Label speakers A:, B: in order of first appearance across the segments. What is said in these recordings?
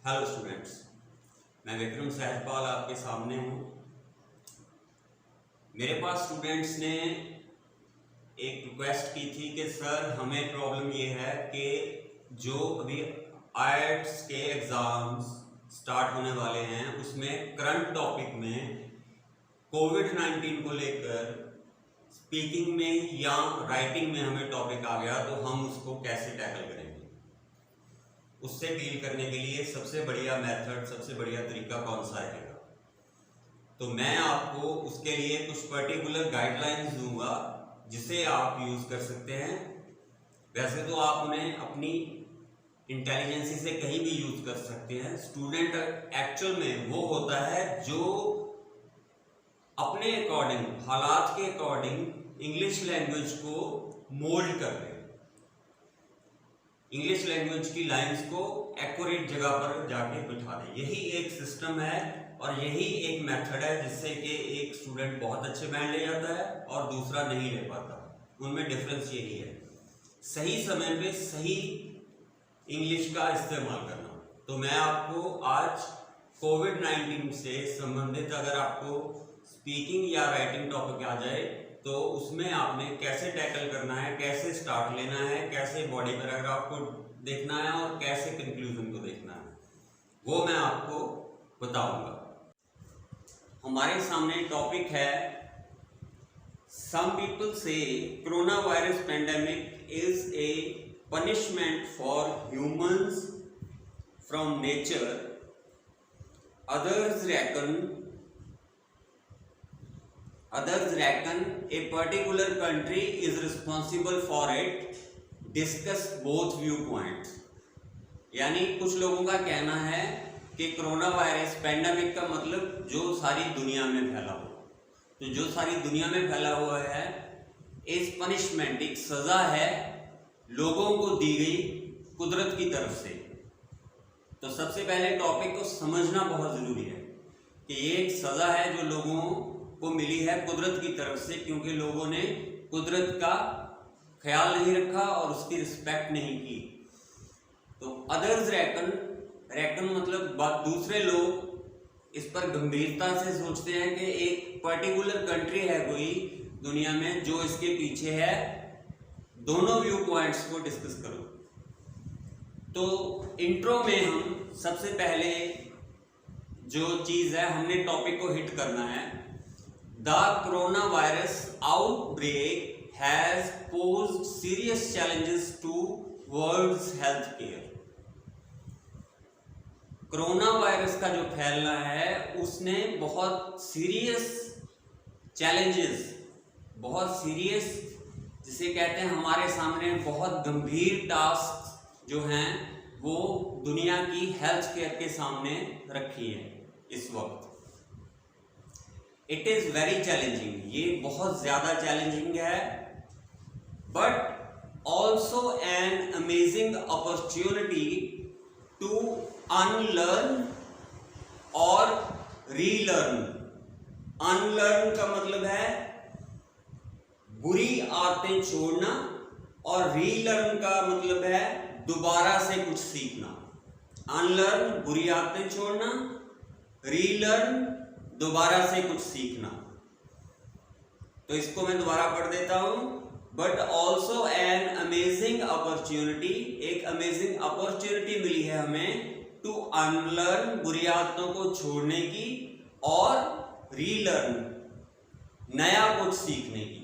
A: Hello students, मैं विक्रम सहजपाल आपके सामने हूँ। मेरे पास स्टूडेंट्स ने एक रिक्वेस्ट की थी कि सर हमें प्रॉब्लम ये है कि जो अभी आईएलटीएस के एग्ज़ाम्स स्टार्ट होने वाले हैं उसमें करंट टॉपिक में कोविड-19 को लेकर स्पीकिंग में या राइटिंग में हमें टॉपिक आ गया तो हम उसको कैसे टैकल करेंगे। उससे डील करने के लिए सबसे बढ़िया मेथड, सबसे बढ़िया तरीका कौन सा रहेगा? तो मैं आपको उसके लिए कुछ पर्टिकुलर गाइडलाइंस दूंगा जिसे आप यूज़ कर सकते हैं। वैसे तो आप उन्हें अपनी इंटेलिजेंसी से कहीं भी यूज़ कर सकते हैं। स्टूडेंट एक्चुअल में वो होता है जो अपने अकॉर्डिंग, हालात के अकॉर्डिंग इंग्लिश लैंग्वेज को मोल्ड कर ले, इंग्लिश लैंग्वेज की लाइंस को एक्यूरेट जगह पर जाके बिठा दे। यही एक सिस्टम है और यही एक मेथड है जिससे कि एक स्टूडेंट बहुत अच्छे बैंड ले जाता है और दूसरा नहीं ले पाता। उनमें डिफरेंस यही है, सही समय पे सही इंग्लिश का इस्तेमाल करना। तो मैं आपको आज कोविड-19 से संबंधित अगर आपको स्पीकिंग या राइटिंग टॉपिक आ जाए तो उसमें आपने कैसे टैकल करना है, कैसे स्टार्ट लेना है, कैसे बॉडी पैराग्राफ को देखना है और कैसे कंक्लूजन को देखना है, वो मैं आपको बताऊंगा। हमारे सामने टॉपिक है, सम पीपल से corona virus pandemic is a punishment for humans from nature, others reckon a particular country is responsible for it, discuss both viewpoints। यानी कुछ लोगों का कहना है कि कोरोना वायरस पेंडेमिक का मतलब जो सारी दुनिया में फैला हुआ, तो जो सारी दुनिया में फैला हुआ है इस पनिशमेंट, एक सजा है लोगों को दी गई कुदरत की तरफ से। तो सबसे पहले टॉपिक को समझना बहुत जरूरी है कि ये एक सजा है जो लोगों को मिली है कुदरत की तरफ से, क्योंकि लोगों ने कुदरत का ख्याल नहीं रखा और उसकी रिस्पेक्ट नहीं की। तो अदर्स रेकन मतलब दूसरे लोग इस पर गंभीरता से सोचते हैं कि एक पर्टिकुलर कंट्री है कोई दुनिया में जो इसके पीछे है। दोनों व्यू पॉइंट्स को डिस्कस करो। तो इंट्रो में हम सबसे पहले जो चीज है, हमने टॉपिक को हिट करना है। The corona virus outbreak has posed serious challenges to world's health care. Corona virus का जो फैलना है उसने बहुत सीरियस चैलेंजेस, बहुत सीरियस जिसे कहते हैं हमारे सामने बहुत गंभीर टास्क जो हैं वो दुनिया की हेल्थ केयर के सामने रखी है इस वक्त। इट इज वेरी चैलेंजिंग, ये बहुत ज्यादा चैलेंजिंग है, but also an amazing opportunity to unlearn और रीलर्न। अनलर्न का मतलब है बुरी आदतें छोड़ना और रीलर्न का मतलब है दोबारा से कुछ सीखना। अनलर्न बुरी आदतें छोड़ना, रीलर्न दोबारा से कुछ सीखना। तो इसको मैं दोबारा पढ़ देता हूं। But also an amazing opportunity, एक अमेजिंग अपॉर्चुनिटी मिली है हमें टू अनलर्न, बुरी आदतों को छोड़ने की, और रीलर्न, नया कुछ सीखने की।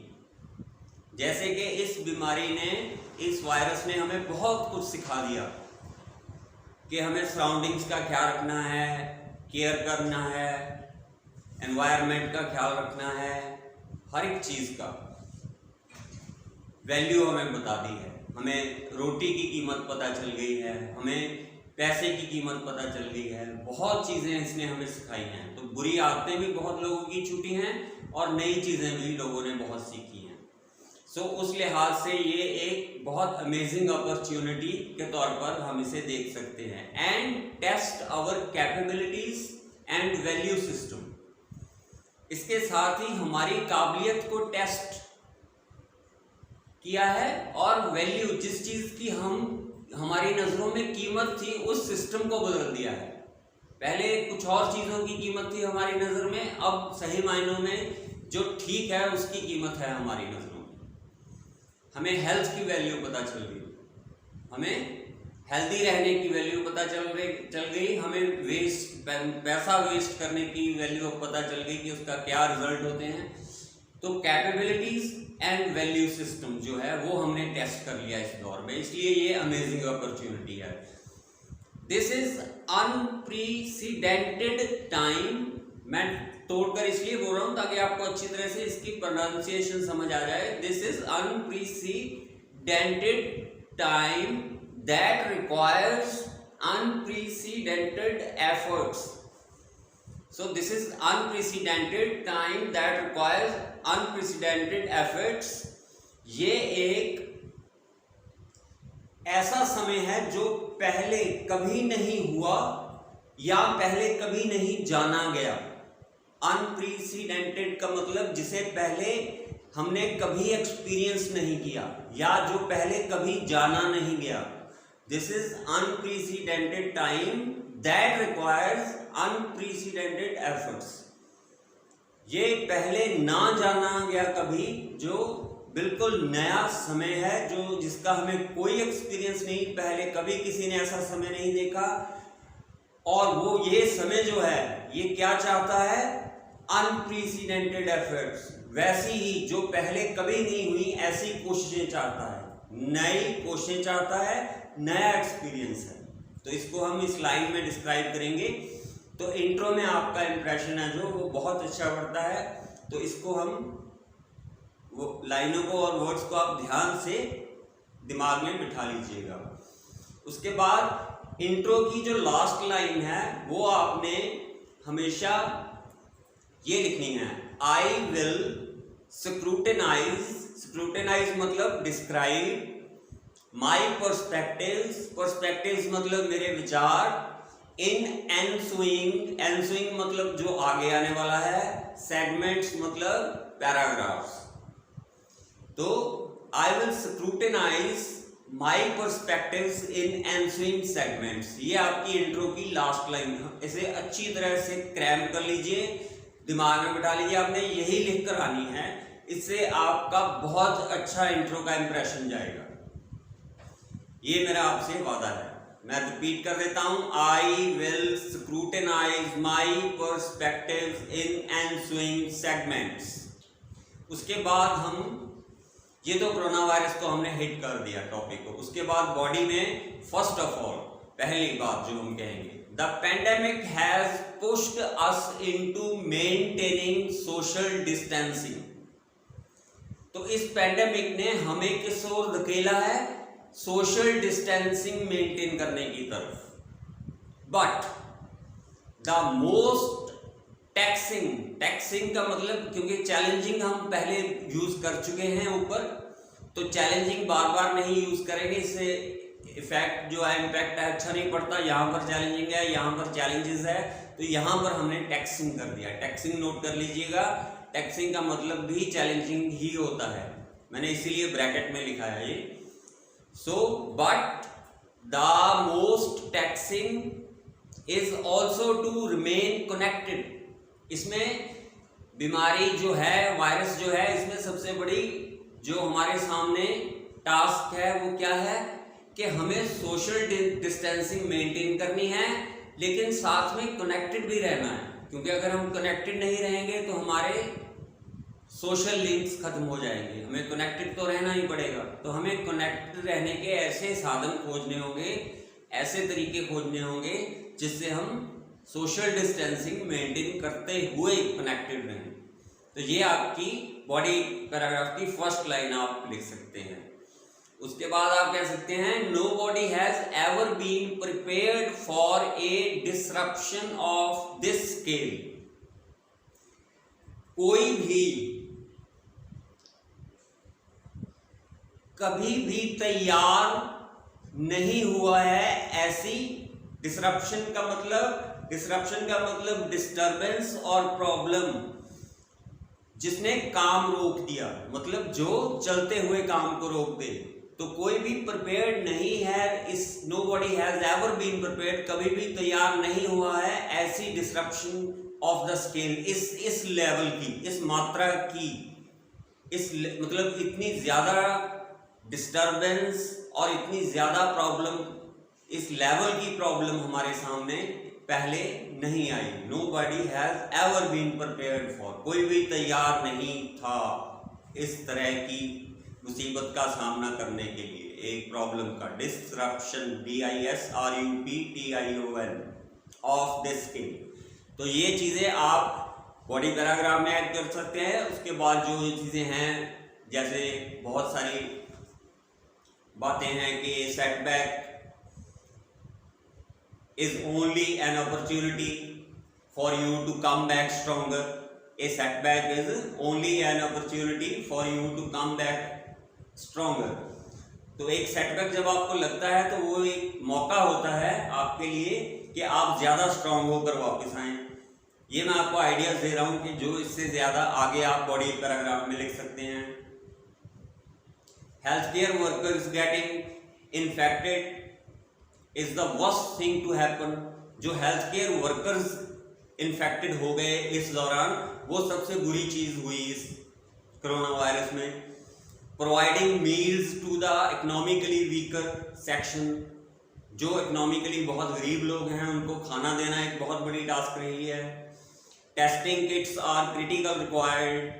A: जैसे कि इस बीमारी ने, इस वायरस ने हमें बहुत कुछ सिखा दिया कि हमें सराउंडिंग्स का ख्याल रखना है, केयर करना है, एनवायरनमेंट का ख्याल रखना है, हर एक चीज़ का वैल्यू हमें बता दी है। हमें रोटी की कीमत पता चल गई है, हमें पैसे की कीमत पता चल गई है, बहुत चीज़ें इसने हमें सिखाई हैं। तो बुरी आदतें भी बहुत लोगों की छूटी हैं और नई चीज़ें भी लोगों ने बहुत सीखी हैं। सो उस लिहाज से ये एक बहुत अमेजिंग अपॉर्चुनिटी के तौर पर हम इसे देख सकते हैं। And test our capabilities and value system, इसके साथ ही हमारी काबिलियत को टेस्ट किया है और वैल्यू, जिस चीज की हम हमारी नजरों में कीमत थी उस सिस्टम को बदल दिया है। पहले कुछ और चीजों की कीमत थी हमारी नजर में, अब सही मायनों में जो ठीक है उसकी कीमत है हमारी नजरों में। हमें हेल्थ की वैल्यू पता चल गई, हमें हेल्दी रहने की वैल्यू पता चल गई, हमें पैसा वेस्ट करने की वैल्यू पता चल गई कि उसका क्या रिजल्ट होते हैं। तो कैपेबिलिटीज एंड वैल्यू सिस्टम जो है वो हमने टेस्ट कर लिया इस दौर में, इसलिए ये अमेजिंग अपॉर्चुनिटी है। This is unprecedented time. मैं तोड़कर इसलिए बोल रहा हूं ताकि आपको अच्छी तरह से इसकी प्रोनाउंसिएशन समझ आ जाए। This is unprecedented time that requires unprecedented efforts. So this is unprecedented time that requires unprecedented efforts. ये एक ऐसा समय है जो पहले कभी नहीं हुआ या पहले कभी नहीं जाना गया। अनप्रेसिडेंटेड का मतलब जिसे पहले हमने कभी एक्सपीरियंस नहीं किया या जो पहले कभी जाना नहीं गया। This is unprecedented time that requires unprecedented efforts. ये पहले ना जाना गया कभी, जो बिल्कुल नया समय है, जो जिसका हमें कोई एक्सपीरियंस नहीं, पहले कभी किसी ने ऐसा समय नहीं देखा। और वो ये समय जो है ये क्या चाहता है? अनप्रेसिडेंटेड एफर्ट्स, वैसी ही जो पहले कभी नहीं हुई ऐसी कोशिशें चाहता है, नई कोशिशें चाहता है, नया एक्सपीरियंस है। तो इसको हम इस लाइन में डिस्क्राइब करेंगे। तो इंट्रो में आपका इंप्रेशन है जो वो बहुत अच्छा बढ़ता है, तो इसको हम वो लाइनों को और वर्ड्स को आप ध्यान से दिमाग में बिठा लीजिएगा। उसके बाद इंट्रो की जो लास्ट लाइन है वो आपने हमेशा ये लिखनी है, आई विल स्क्रूटिनाइज। स्क्रूटिनाइज मतलब डिस्क्राइब माई पर्सपेक्टिव्स, पर्सपेक्टिव्स मतलब मेरे विचार, इन एनसुइंग, एनसुइंग मतलब जो आगे आने वाला है, सेगमेंट्स मतलब पैराग्राफ्स। तो I will scrutinize my perspectives in ensuing segments, ये आपकी इंट्रो की लास्ट लाइन है। इसे अच्छी तरह से क्रैम कर लीजिए, दिमाग में बिठा लीजिए, आपने यही लिख कर आनी है, इससे आपका बहुत अच्छा इंट्रो का इंप्रेशन जाएगा। ये मेरा आपसे वादा है। मैं रिपीट कर देता हूं, I will scrutinize my perspectives in ensuing segments. उसके बाद हम ये तो कोरोना वायरस को हमने हिट कर दिया टॉपिक को। उसके बाद बॉडी में फर्स्ट ऑफ ऑल पहली बात जो हम कहेंगे, the pandemic has pushed us into maintaining social distancing. तो इस पेंडेमिक ने हमें किस ओर धकेला है? सोशल डिस्टेंसिंग मेंटेन करने की तरफ। But the most taxing, taxing का मतलब क्योंकि चैलेंजिंग हम पहले यूज कर चुके हैं ऊपर, तो चैलेंजिंग बार बार नहीं यूज करेंगे, इससे इफेक्ट जो है इम्पैक्ट है अच्छा नहीं पड़ता। यहाँ पर चैलेंजिंग है, यहाँ पर चैलेंजेस है, तो यहाँ पर हमने टैक्सिंग कर दिया। टैक्सिंग नोट कर लीजिएगा, टैक्सिंग का मतलब भी चैलेंजिंग ही होता है, मैंने इसीलिए ब्रैकेट में लिखा है ये। So, but the most taxing is also to remain connected. इसमें बीमारी जो है, वायरस जो है, इसमें सबसे बड़ी जो हमारे सामने टास्क है वो क्या है कि हमें सोशल डिस्टेंसिंग मेंटेन करनी है, लेकिन साथ में कनेक्टेड भी रहना है, क्योंकि अगर हम कनेक्टेड नहीं रहेंगे तो हमारे सोशल लिंक्स खत्म हो जाएंगे। हमें कनेक्टेड तो रहना ही पड़ेगा, तो हमें कनेक्टेड रहने के ऐसे साधन खोजने होंगे, ऐसे तरीके खोजने होंगे जिससे हम सोशल डिस्टेंसिंग मेंटेन करते हुए कनेक्टेड रहें। तो ये आपकी बॉडी पैराग्राफ की फर्स्ट लाइन आप लिख सकते हैं। उसके बाद आप कह सकते हैं, nobody has ever been prepared for a disruption of this scale. कोई भी कभी भी तैयार नहीं हुआ है ऐसी डिसरप्शन का मतलब डिस्टरबेंस और प्रॉब्लम जिसने काम रोक दिया, मतलब जो चलते हुए काम को रोक दे। तो कोई भी प्रिपेयर्ड नहीं है, nobody has ever been prepared, कभी भी तैयार नहीं हुआ है ऐसी डिसरप्शन ऑफ द स्केल, इस लेवल की, इस मात्रा की, इस मतलब इतनी ज्यादा डिस्टरबेंस और इतनी ज्यादा प्रॉब्लम, इस लेवल की प्रॉब्लम हमारे सामने पहले नहीं आई। Nobody has ever been prepared for, कोई भी तैयार नहीं था इस तरह की मुसीबत का सामना करने के लिए, एक प्रॉब्लम का, disruption, DISRUPTION of this scale. तो ये चीजें आप बॉडी पैराग्राफ में ऐड कर सकते हैं। उसके बाद जो चीजें हैं, जैसे बहुत सारी बातें हैं कि setback is only an opportunity for you to come back stronger. A setback is only an opportunity for you to come back stronger. तो एक सेटबैक जब आपको लगता है तो वो एक मौका होता है आपके लिए कि आप ज्यादा स्ट्रांग होकर वापस आए। ये मैं आपको आइडियाज दे रहा हूं कि जो इससे ज्यादा आगे आप बॉडी पैराग्राफ में लिख सकते हैं। Health care workers getting infected is the worst thing to happen. जो हेल्थ केयर वर्कर्स इन्फेक्टेड हो गए इस दौरान, वो सबसे बुरी चीज हुई इस कोरोना वायरस में। Providing meals to the economically weaker section, जो इकोनॉमिकली बहुत गरीब लोग हैं उनको खाना देना एक बहुत बड़ी टास्क रही है। Testing kits are critical required,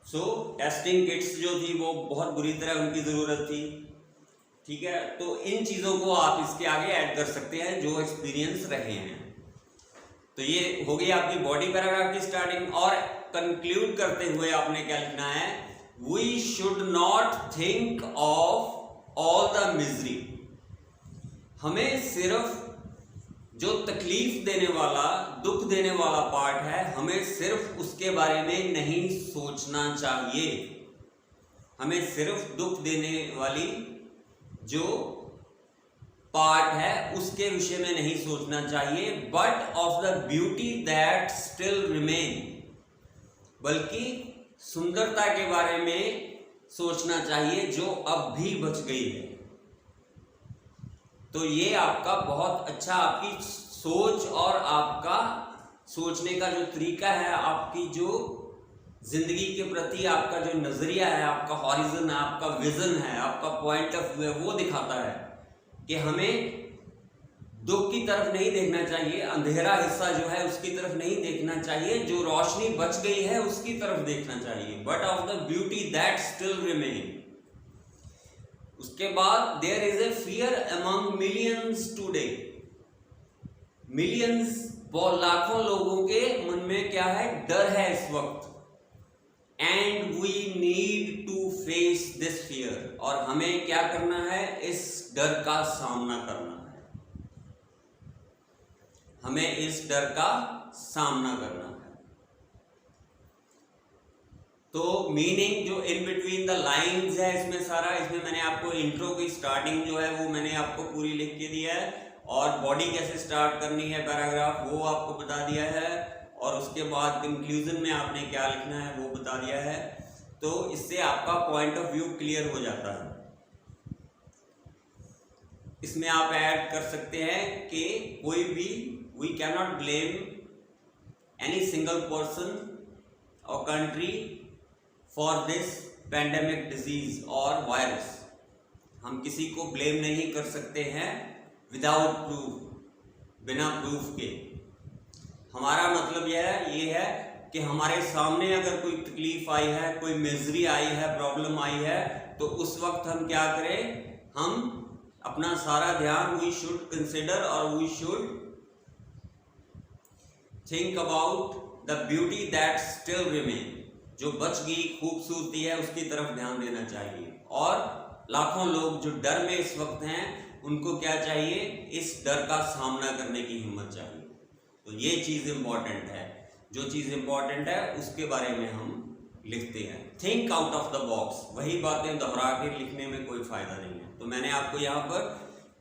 A: so testing kits जो थी वो बहुत बुरी तरह उनकी ज़रूरत थी। ठीक है, तो इन चीज़ों को आप इसके आगे ऐड कर सकते हैं जो एक्सपीरियंस रहे हैं। तो ये हो गई आपकी बॉडी पैराग्राफ की स्टार्टिंग। और कंक्लूड करते हुए आपने क्या लिखना है, we should not think of all the misery. हमें सिर्फ जो तकलीफ देने वाला, दुख देने वाला पार्ट है, हमें सिर्फ उसके बारे में नहीं सोचना चाहिए। हमें सिर्फ दुख देने वाली जो पार्ट है उसके विषय में नहीं सोचना चाहिए, but of the beauty that still remain, बल्कि सुंदरता के बारे में सोचना चाहिए जो अब भी बच गई है। तो ये आपका बहुत अच्छा, आपकी सोच और आपका सोचने का जो तरीका है, आपकी जो जिंदगी के प्रति आपका जो नजरिया है, आपका हॉरिजन है, आपका विजन है, आपका पॉइंट ऑफ व्यू है, वो दिखाता है कि हमें दुख की तरफ नहीं देखना चाहिए, अंधेरा हिस्सा जो है उसकी तरफ नहीं देखना चाहिए, जो रोशनी बच गई है उसकी तरफ देखना चाहिए, but of the beauty that still remain. उसके बाद there is a fear among millions today. Millions, लाखों लोगों के मन में क्या है, डर है इस वक्त। And we need to face this fear, और हमें क्या करना है, इस डर का सामना करना है। हमें इस डर का सामना करना है। तो मीनिंग जो इन बिटवीन द लाइंस है इसमें सारा, इसमें मैंने आपको इंट्रो की स्टार्टिंग जो है वो मैंने आपको पूरी लिख के दिया है, और बॉडी कैसे स्टार्ट करनी है पैराग्राफ वो आपको बता दिया है, और उसके बाद कंक्लूजन में आपने क्या लिखना है वो बता दिया है। तो इससे आपका पॉइंट ऑफ व्यू क्लियर हो जाता है। इसमें आप ऐड कर सकते हैं कि कोई भी, we can not blame any single person or country for this pandemic disease or virus. हम किसी को ब्लेम नहीं कर सकते हैं विदाउट प्रूफ, बिना प्रूफ के। हमारा मतलब ये है कि हमारे सामने अगर कोई तकलीफ आई है, कोई मिजरी आई है, प्रॉब्लम आई है, तो उस वक्त हम क्या करें, हम अपना सारा ध्यान, वी शुड कंसिडर और we should think about the beauty that still remain. जो बच गई खूबसूरती है उसकी तरफ ध्यान देना चाहिए। और लाखों लोग जो डर में इस वक्त हैं उनको क्या चाहिए, इस डर का सामना करने की हिम्मत चाहिए। तो ये चीज़ इंपॉर्टेंट है। जो चीज़ इंपॉर्टेंट है उसके बारे में हम लिखते हैं। Think out of the box, वही बातें दोहरा के लिखने में कोई फायदा नहीं है। तो मैंने आपको यहाँ पर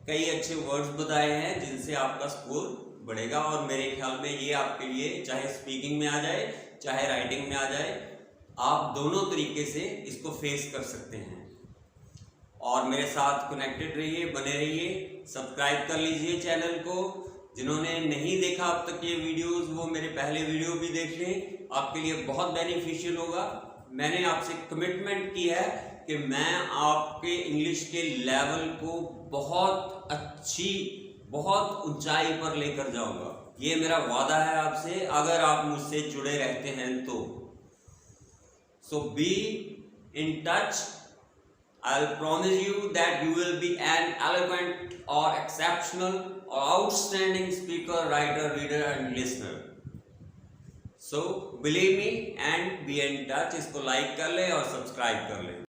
A: कई अच्छे वर्ड्स बताए हैं जिनसे आपका स्कोर बढ़ेगा, और मेरे ख्याल में ये आपके लिए चाहे स्पीकिंग में आ जाए चाहे राइटिंग में आ जाए, आप दोनों तरीके से इसको फेस कर सकते हैं। और मेरे साथ कनेक्टेड रहिए, बने रहिए। सब्सक्राइब कर लीजिए चैनल को। जिन्होंने नहीं देखा अब तक ये वीडियोस, वो मेरे पहले वीडियो भी देख लें, आपके लिए बहुत बेनिफिशियल होगा। मैंने आपसे कमिटमेंट की है कि मैं आपके इंग्लिश के लेवल को बहुत अच्छी, बहुत ऊंचाई पर लेकर जाऊंगा। ये मेरा वादा है आपसे, अगर आप मुझसे जुड़े रहते हैं तो। So be in touch. I'll promise you that you will be an eloquent or exceptional or outstanding speaker, writer, reader and listener. So believe me and be in touch. इसको लाइक कर ले और सब्सक्राइब कर ले।